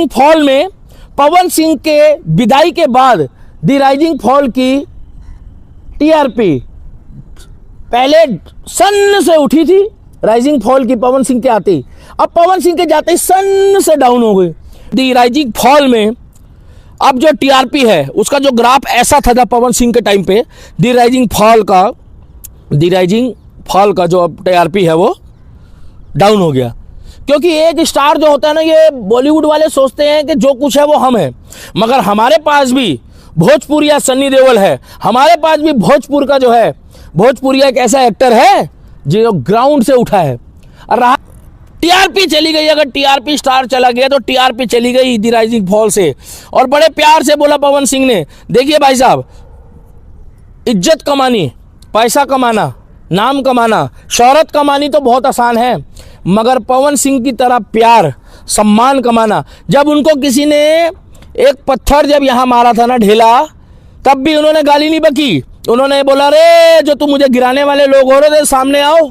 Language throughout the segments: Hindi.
राइजिंग फॉल में पवन सिंह के विदाई के बाद द राइजिंग फॉल की टीआरपी पहले सन से उठी थी, राइजिंग फॉल की पवन सिंह के आते ही, अब पवन सिंह के जाते ही सन से डाउन हो गई। द राइजिंग फॉल में अब जो टीआरपी है उसका जो ग्राफ ऐसा था पवन सिंह के टाइम पे, द राइजिंग फॉल का जो अब टीआरपी है वो डाउन हो गया। क्योंकि एक स्टार जो होता है ना, ये बॉलीवुड वाले सोचते हैं कि जो कुछ है वो हम हैं, मगर हमारे पास भी भोजपुरिया सन्नी देओल है, हमारे पास भी भोजपुर का जो है, भोजपुरिया एक ऐसा एक्टर है जो ग्राउंड से उठा है। और टीआरपी चली गई, अगर टीआरपी स्टार चला गया तो टीआरपी चली गई द राइजिंग फॉल से। और बड़े प्यार से बोला पवन सिंह ने, देखिए भाई साहब, इज्जत कमानी, पैसा कमाना, नाम कमाना, शोहरत कमानी तो बहुत आसान है, मगर पवन सिंह की तरह प्यार, सम्मान कमाना, जब उनको किसी ने एक पत्थर जब यहाँ मारा था ना, ढेला, तब भी उन्होंने गाली नहीं बकी। उन्होंने बोला, रे जो तुम मुझे गिराने वाले लोग हो रहे थे, सामने आओ,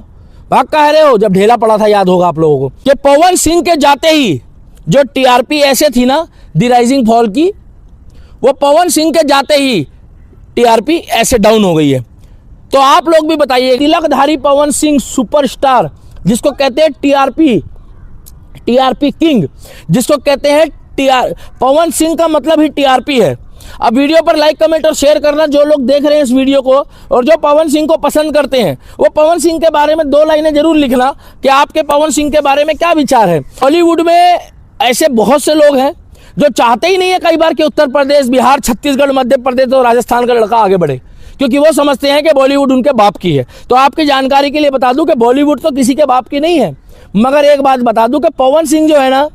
भाग कह रहे हो, जब ढेला पड़ा था, याद होगा आप लोगों को। कि पवन सिंह के जाते ही जो टीआरपी ऐसे थी ना द राइजिंग फॉल की, वो पवन सिंह के जाते ही टीआरपी ऐसे डाउन हो गई है। तो आप लोग भी बताइए, तिलकधारी पवन सिंह सुपरस्टार, जिसको कहते हैं टीआरपी किंग, जिसको कहते हैं पवन सिंह का मतलब ही टीआरपी है। अब वीडियो पर लाइक, कमेंट और शेयर करना जो लोग देख रहे हैं इस वीडियो को, और जो पवन सिंह को पसंद करते हैं वो पवन सिंह के बारे में 2 लाइनें जरूर लिखना कि आपके पवन सिंह के बारे में क्या विचार है। बॉलीवुड में ऐसे बहुत से लोग हैं जो चाहते ही नहीं है कई बार कि उत्तर प्रदेश, बिहार, छत्तीसगढ़, मध्य प्रदेश और राजस्थान का लड़का आगे बढ़े, क्योंकि वो समझते हैं कि बॉलीवुड उनके बाप की है। तो आपकी जानकारी के लिए बता दूं कि बॉलीवुड तो किसी के बाप की नहीं है, मगर एक बात बता दूं कि पवन सिंह जो है ना,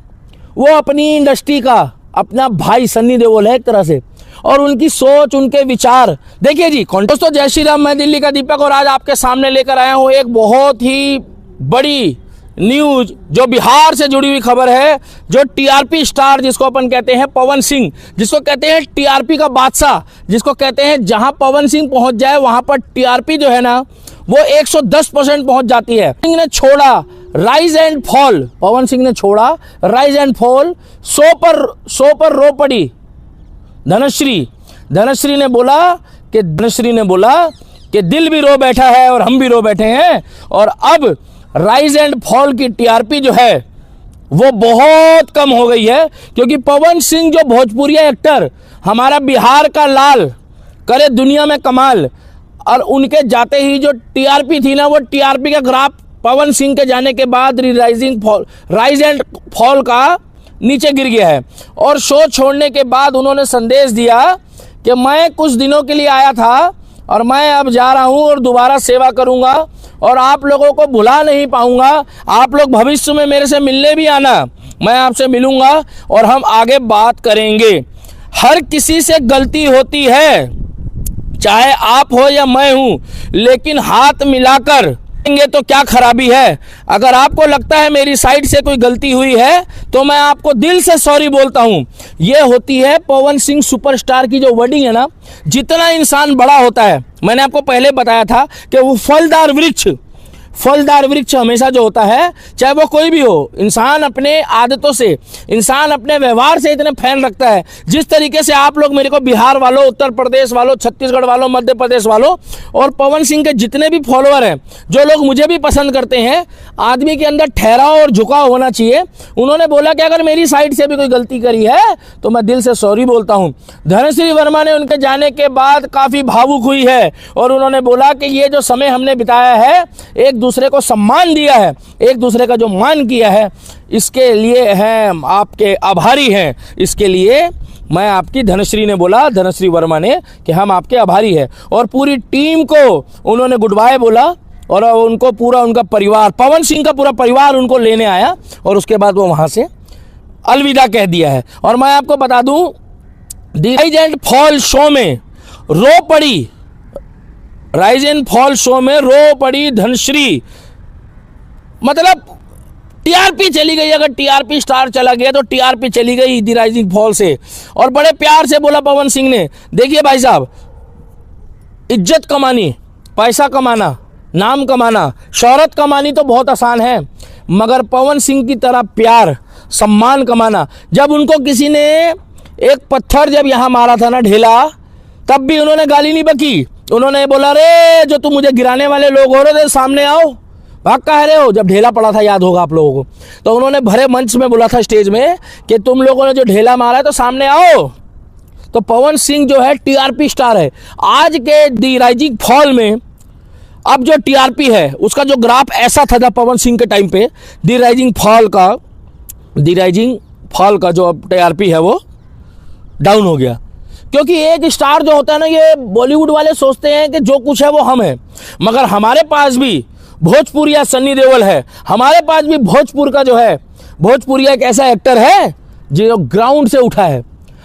वो अपनी इंडस्ट्री का अपना भाई सन्नी देओल है एक तरह से, और उनकी सोच, उनके विचार। देखिए जी दोस्तों, जय श्री राम, मैं दिल्ली का दीपक, और आज आपके सामने लेकर आया हूँ एक बहुत ही बड़ी न्यूज जो बिहार से जुड़ी हुई खबर है। जो टीआरपी स्टार जिसको अपन कहते हैं पवन सिंह, जिसको कहते हैं टीआरपी का बादशाह, जिसको कहते हैं जहां पवन सिंह पहुंच जाए वहां पर टीआरपी जो है ना वो 110% पहुंच जाती है। सिंह ने छोड़ा rise and fall, Pawan Singh ने छोड़ा राइज एंड फॉल, 100 पर रो पड़ी धनश्री ने बोला कि दिल भी रो बैठा है और हम भी रो बैठे हैं। और अब राइज एंड फॉल की टीआरपी जो है वो बहुत कम हो गई है, क्योंकि पवन सिंह जो भोजपुरिया एक्टर, हमारा बिहार का लाल, करे दुनिया में कमाल, और उनके जाते ही जो टीआरपी थी ना, वो टीआरपी का ग्राफ पवन सिंह के जाने के बाद राइज एंड फॉल का नीचे गिर गया है। और शो छोड़ने के बाद उन्होंने संदेश दिया कि मैं कुछ दिनों के लिए आया था और मैं अब जा रहा हूं और दोबारा सेवा करूंगा और आप लोगों को भुला नहीं पाऊंगा। आप लोग भविष्य में मेरे से मिलने भी आना, मैं आपसे मिलूंगा और हम आगे बात करेंगे। हर किसी से गलती होती है, चाहे आप हो या मैं हूं, लेकिन हाथ मिलाकर तो क्या खराबी है। अगर आपको लगता है मेरी साइड से कोई गलती हुई है तो मैं आपको दिल से सॉरी बोलता हूं। यह होती है पवन सिंह सुपरस्टार की जो वर्डिंग है ना। जितना इंसान बड़ा होता है, मैंने आपको पहले बताया था कि वो फलदार वृक्ष हमेशा जो होता है, चाहे वो कोई भी हो, इंसान अपने आदतों से, इंसान अपने व्यवहार से इतने फैन रखता है। जिस तरीके से आप लोग मेरे को बिहार वालों, उत्तर प्रदेश वालों, छत्तीसगढ़ वालों, मध्य प्रदेश वालों और पवन सिंह के जितने भी फॉलोअर हैं, जो लोग मुझे भी पसंद करते हैं, आदमी के अंदर ठहराव और झुकाव होना चाहिए। उन्होंने बोला कि अगर मेरी साइड से भी कोई गलती करी है तो मैं दिल से सॉरी बोलता हूँ। धनश्री वर्मा ने उनके जाने के बाद काफ़ी भावुक हुई है और उन्होंने बोला कि ये जो समय हमने बिताया है, एक दूसरे को सम्मान दिया है, एक दूसरे का जो मान किया है, इसके लिए हम आपके आभारी हैं। इसके लिए मैं आपकी, धनश्री ने बोला, धनश्री वर्मा ने, कि हम आपके आभारी हैं। और पूरी टीम को उन्होंने गुड बाय बोला और उनको पूरा उनका परिवार, पवन सिंह का पूरा परिवार उनको लेने आया और उसके बाद वो वहां से अलविदा कह दिया है। और मैं आपको बता दूं, राइज एंड फॉल शो में रो पड़ी, राइज एंड फॉल शो में रो पड़ी धनश्री। मतलब टीआरपी चली गई, अगर टीआरपी स्टार चला गया तो टीआरपी चली गई द राइजिंग फॉल से। और बड़े प्यार से बोला पवन सिंह ने, देखिए भाई साहब, इज्जत कमानी, पैसा कमाना, नाम कमाना, शोहरत कमानी तो बहुत आसान है, मगर पवन सिंह की तरह प्यार, सम्मान कमाना। जब उनको किसी ने एक पत्थर जब यहाँ मारा था ना, ढेला, तब भी उन्होंने गाली नहीं बकी। उन्होंने बोला, रे जो तुम मुझे गिराने वाले लोग हो रहे थे, सामने आओ, भाग कह रहे हो। जब ढेला पड़ा था, याद होगा आप लोगों को, तो उन्होंने भरे मंच में बोला था स्टेज में कि तुम लोगों ने जो ढेला मारा है तो सामने आओ। तो पवन सिंह जो है टीआरपी स्टार है। आज के दी राइजिंग फॉल में अब जो टीआरपी है उसका जो ग्राफ ऐसा था जब पवन सिंह के टाइम पे, दी राइजिंग फॉल का जो अब टीआरपी है वो डाउन हो गया। क्योंकि एक स्टार जो होता है ना, ये बॉलीवुड वाले सोचते हैं कि जो कुछ है वो हम हैं, मगर हमारे पास भी भोजपुरिया सन्नी देओल है, हमारे पास भी भोजपुर का जो है, भोजपुरिया एक ऐसा एक्टर है जो ग्राउंड से उठा है।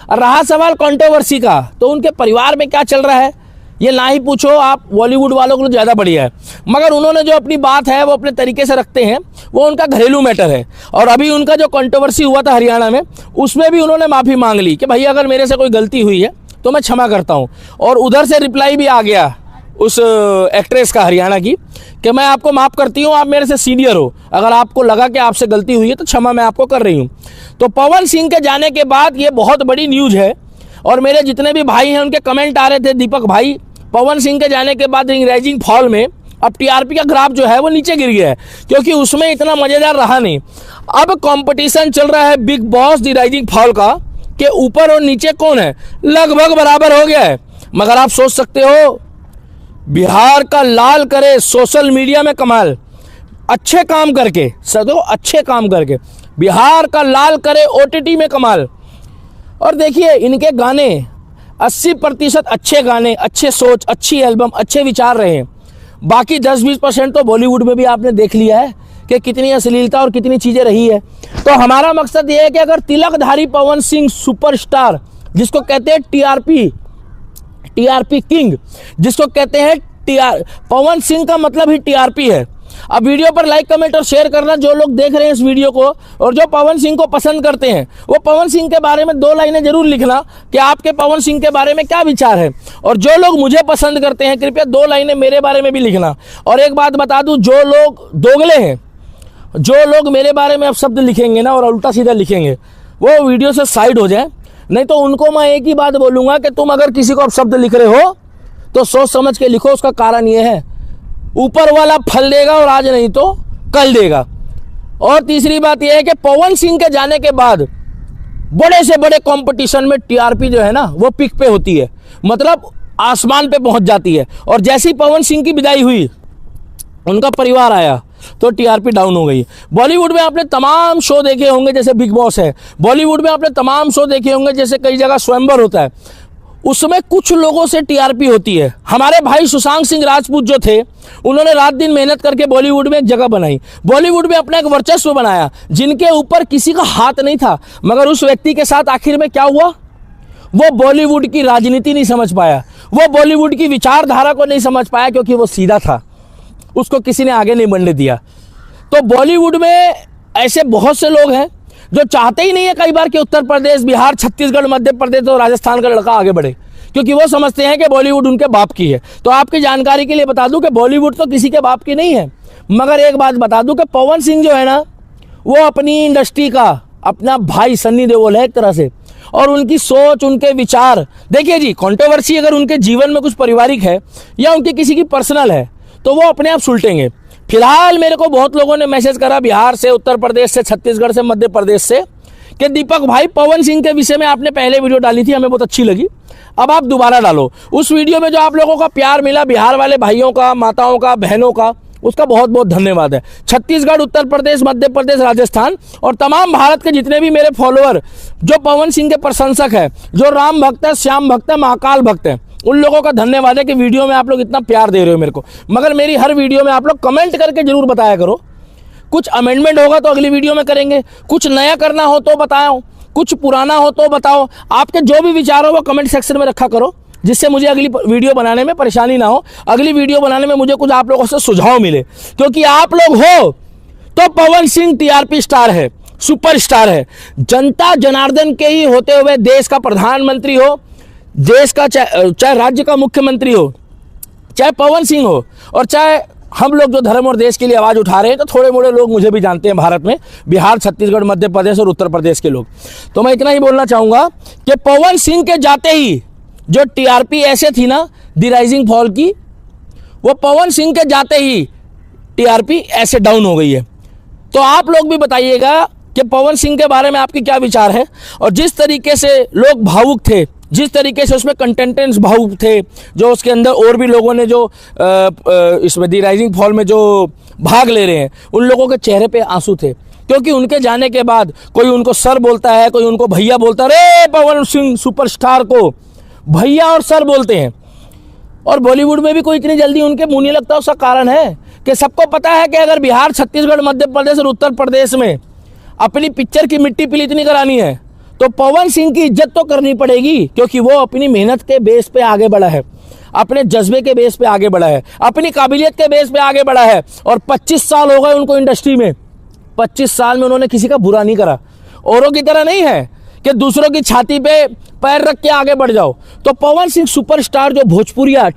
और रहा सवाल कंट्रोवर्सी का, तो उनके परिवार में क्या चल रहा है ये ना ही पूछो, आप बॉलीवुड वालों को ज़्यादा बढ़िया है। मगर उन्होंने जो अपनी बात है वो अपने तरीके से रखते हैं, वो उनका घरेलू मैटर है। और अभी उनका जो कंट्रोवर्सी हुआ था हरियाणा में, उसमें भी उन्होंने माफ़ी मांग ली कि भैया अगर मेरे से कोई गलती हुई है तो मैं क्षमा करता हूँ। और उधर से रिप्लाई भी आ गया उस एक्ट्रेस का हरियाणा की कि मैं आपको माफ़ करती हूँ, आप मेरे से सीनियर हो, अगर आपको लगा कि आपसे गलती हुई है तो क्षमा मैं आपको कर रही हूँ। तो पवन सिंह के जाने के बाद ये बहुत बड़ी न्यूज़ है। और मेरे जितने भी भाई हैं उनके कमेंट आ रहे थे, दीपक भाई, पवन सिंह के जाने के बाद राइजिंग फॉल में अब टीआरपी का ग्राफ जो है वो नीचे गिर गया है, क्योंकि उसमें इतना मज़ेदार रहा नहीं। अब कंपटीशन चल रहा है बिग बॉस दी राइजिंग फॉल का, कि ऊपर और नीचे कौन है, लगभग बराबर हो गया है। मगर आप सोच सकते हो, बिहार का लाल करे सोशल मीडिया में कमाल, अच्छे काम करके, सदो अच्छे काम करके बिहार का लाल करे ओटीटी में कमाल। और देखिए इनके गाने 80% अच्छे गाने, अच्छे सोच, अच्छी एल्बम, अच्छे विचार रहे हैं। बाकी 10-20% तो बॉलीवुड में भी आपने देख लिया है कि कितनी अश्लीलता और कितनी चीज़ें रही है। तो हमारा मकसद ये है कि अगर तिलकधारी पवन सिंह सुपरस्टार, जिसको कहते हैं टीआरपी किंग, जिसको कहते हैं पवन सिंह का मतलब ही टीआरपी है। अब वीडियो पर लाइक, कमेंट और शेयर करना जो लोग देख रहे हैं इस वीडियो को, और जो पवन सिंह को पसंद करते हैं वो पवन सिंह के बारे में 2 लाइनें जरूर लिखना कि आपके पवन सिंह के बारे में क्या विचार है। और जो लोग मुझे पसंद करते हैं कृपया 2 लाइनें मेरे बारे में भी लिखना। और एक बात बता दूं, जो लोग दोगले हैं, जो लोग मेरे बारे में अब शब्द लिखेंगे ना और उल्टा सीधा लिखेंगे, वो वीडियो से साइड हो जाए। नहीं तो उनको मैं एक ही बात बोलूँगा कि तुम अगर किसी को अब शब्द लिख रहे हो तो सोच समझ के लिखो। उसका कारण ये है, ऊपर वाला फल देगा और आज नहीं तो कल देगा। और तीसरी बात यह है कि पवन सिंह के जाने के बाद बड़े से बड़े कंपटीशन में टीआरपी जो है ना वो पिक पे होती है, मतलब आसमान पे पहुंच जाती है। और जैसी पवन सिंह की विदाई हुई, उनका परिवार आया, तो टीआरपी डाउन हो गई। बॉलीवुड में आपने तमाम शो देखे होंगे, जैसे बिग बॉस है, बॉलीवुड में आपने तमाम शो देखे होंगे, जैसे कई जगह स्वयंवर होता है, उसमें कुछ लोगों से टीआरपी होती है। हमारे भाई सुशांत सिंह राजपूत जो थे, उन्होंने रात दिन मेहनत करके बॉलीवुड में एक जगह बनाई, बॉलीवुड में अपना एक वर्चस्व बनाया, जिनके ऊपर किसी का हाथ नहीं था। मगर उस व्यक्ति के साथ आखिर में क्या हुआ, वो बॉलीवुड की राजनीति नहीं समझ पाया, वो बॉलीवुड की विचारधारा को नहीं समझ पाया, क्योंकि वो सीधा था, उसको किसी ने आगे नहीं बढ़ने दिया। तो बॉलीवुड में ऐसे बहुत से लोग हैं जो चाहते ही नहीं है कई बार कि उत्तर प्रदेश, बिहार, छत्तीसगढ़, मध्य प्रदेश और राजस्थान का लड़का आगे बढ़े, क्योंकि वो समझते हैं कि बॉलीवुड उनके बाप की है। तो आपकी जानकारी के लिए बता दूं कि बॉलीवुड तो किसी के बाप की नहीं है। मगर एक बात बता दूं कि पवन सिंह जो है ना, वो अपनी इंडस्ट्री का अपना भाई सन्नी देओल है एक तरह से। और उनकी सोच, उनके विचार, देखिए जी, कंट्रोवर्सी अगर उनके जीवन में कुछ पारिवारिक है या उनकी किसी की पर्सनल है तो वो अपने आप सुलटेंगे। फिलहाल मेरे को बहुत लोगों ने मैसेज करा बिहार से, उत्तर प्रदेश से, छत्तीसगढ़ से, मध्य प्रदेश से, कि दीपक भाई पवन सिंह के विषय में आपने पहले वीडियो डाली थी, हमें बहुत अच्छी लगी, अब आप दोबारा डालो। उस वीडियो में जो आप लोगों का प्यार मिला, बिहार वाले भाइयों का, माताओं का, बहनों का, उसका बहुत बहुत धन्यवाद है। छत्तीसगढ़, उत्तर प्रदेश, मध्य प्रदेश, राजस्थान और तमाम भारत के जितने भी मेरे फॉलोअर जो पवन सिंह के प्रशंसक है, जो राम भक्त है, श्याम भक्त है, महाकाल भक्त है, उन लोगों का धन्यवाद है कि वीडियो में आप लोग इतना प्यार दे रहे हो मेरे को। मगर मेरी हर वीडियो में आप लोग कमेंट करके जरूर बताया करो। कुछ अमेंडमेंट होगा तो अगली वीडियो में करेंगे, कुछ नया करना हो तो बताओ, कुछ पुराना हो तो बताओ। आपके जो भी विचार हो वो कमेंट सेक्शन में रखा करो, जिससे मुझे अगली वीडियो बनाने में परेशानी ना हो, अगली वीडियो बनाने में मुझे कुछ आप लोगों से सुझाव मिले। क्योंकि आप लोग हो तो पवन सिंह टीआरपी स्टार है, सुपरस्टार है। जनता जनार्दन के ही होते हुए देश का प्रधानमंत्री हो, देश का चाहे राज्य का मुख्यमंत्री हो, चाहे पवन सिंह हो और चाहे हम लोग जो धर्म और देश के लिए आवाज़ उठा रहे हैं, तो थोड़े मोड़े लोग मुझे भी जानते हैं भारत में, बिहार, छत्तीसगढ़, मध्य प्रदेश और उत्तर प्रदेश के लोग। तो मैं इतना ही बोलना चाहूँगा कि पवन सिंह के जाते ही जो टीआरपी ऐसे थी ना, द राइजिंग फॉल की, वो पवन सिंह के जाते ही टीआरपी ऐसे डाउन हो गई है। तो आप लोग भी बताइएगा कि पवन सिंह के बारे में आपकी क्या विचार है। और जिस तरीके से लोग भावुक थे, जिस तरीके से उसमें कंटेंटेंट्स भावुक थे, जो उसके अंदर और भी लोगों ने जो इसमें दी राइजिंग फॉल में जो भाग ले रहे हैं, उन लोगों के चेहरे पे आंसू थे, क्योंकि उनके जाने के बाद कोई उनको सर बोलता है, कोई उनको भैया बोलता है। अरे पवन सिंह सुपरस्टार को भैया और सर बोलते हैं। और बॉलीवुड में भी कोई इतनी जल्दी उनके मुंह नहीं लगता। उसका कारण है कि सबको पता है कि अगर बिहार, छत्तीसगढ़, मध्य प्रदेश और उत्तर प्रदेश में अपनी पिक्चर की मिट्टी पलीत नहीं करानी है, तो पवन सिंह की इज्जत तो करनी पड़ेगी, क्योंकि वो अपनी मेहनत के बेस पे आगे बढ़ा है, अपने जज्बे के बेस पे आगे बढ़ा है, अपनी काबिलियत के बेस पे आगे बढ़ा है। और 25 साल हो गए उनको इंडस्ट्री में। 25 साल में उन्होंने किसी का बुरा नहीं करा। औरों की तरह नहीं है कि दूसरों की छाती पे पैर रख के आगे बढ़ जाओ। तो पवन सिंह सुपरस्टार, जो भोजपुरिया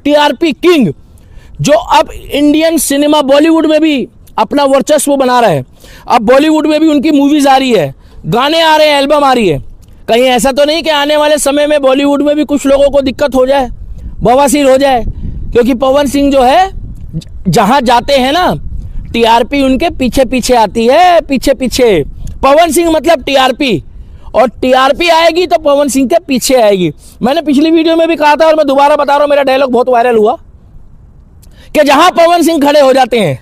टीआरपी किंग, जो अब इंडियन सिनेमा बॉलीवुड में भी अपना वर्चस्व बना रहे हैं। अब बॉलीवुड में भी उनकी मूवीज आ रही है, गाने आ रहे हैं, एल्बम आ रही है। कहीं ऐसा तो नहीं कि आने वाले समय में बॉलीवुड में भी कुछ लोगों को दिक्कत हो जाए, बवासीर हो जाए, क्योंकि पवन सिंह जो है जहां जाते हैं ना, टीआरपी उनके पीछे पीछे आती है, पीछे पीछे। पवन सिंह मतलब टीआरपी, और टीआरपी आएगी तो पवन सिंह के पीछे आएगी। मैंने पिछली वीडियो में भी कहा था और मैं दोबारा बता रहा हूं, मेरा डायलॉग बहुत वायरल हुआ कि जहां पवन सिंह खड़े हो जाते हैं,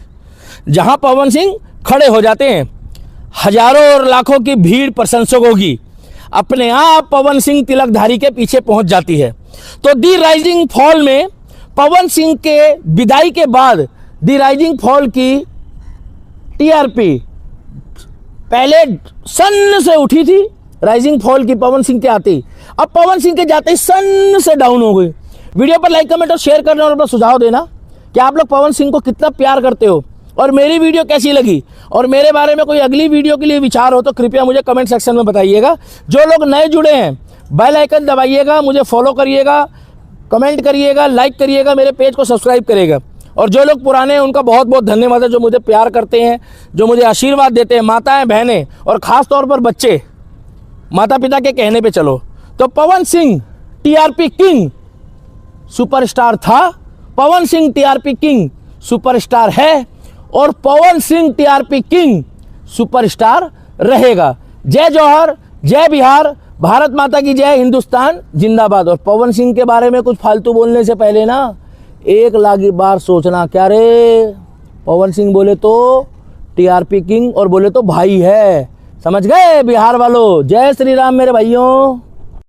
जहां पवन सिंह खड़े हो जाते हैं, हजारों और लाखों की भीड़ प्रशंसकों की अपने आप पवन सिंह तिलकधारी के पीछे पहुंच जाती है। तो दी राइजिंग फॉल में पवन सिंह के विदाई के बाद दी राइजिंग फॉल की टीआरपी पहले सन से उठी थी, राइजिंग फॉल की पवन सिंह के आते ही, अब पवन सिंह के जाते ही सन से डाउन हो गई। वीडियो पर लाइक, कमेंट और शेयर करना और अपना सुझाव देना कि आप लोग पवन सिंह को कितना प्यार करते हो और मेरी वीडियो कैसी लगी, और मेरे बारे में कोई अगली वीडियो के लिए विचार हो तो कृपया मुझे कमेंट सेक्शन में बताइएगा। जो लोग नए जुड़े हैं, बेल आइकन दबाइएगा, मुझे फॉलो करिएगा, कमेंट करिएगा, लाइक करिएगा, मेरे पेज को सब्सक्राइब करिएगा। और जो लोग पुराने हैं उनका बहुत बहुत धन्यवाद है, जो मुझे प्यार करते हैं, जो मुझे आशीर्वाद देते हैं, माताएं, बहनें और ख़ास तौर पर बच्चे, माता पिता के कहने पे चलो। तो Pawan Singh TRP king superstar था, Pawan Singh TRP king superstar है, और Pawan Singh TRP king superstar रहेगा। जय जौहर, जय बिहार, भारत माता की जय, हिंदुस्तान जिंदाबाद। और पवन सिंह के बारे में कुछ फालतू बोलने से पहले ना 1 लाख बार सोचना, क्या रे पवन सिंह बोले तो टीआरपी किंग और बोले तो भाई है, समझ गए बिहार वालों। जय श्री राम मेरे भाइयों।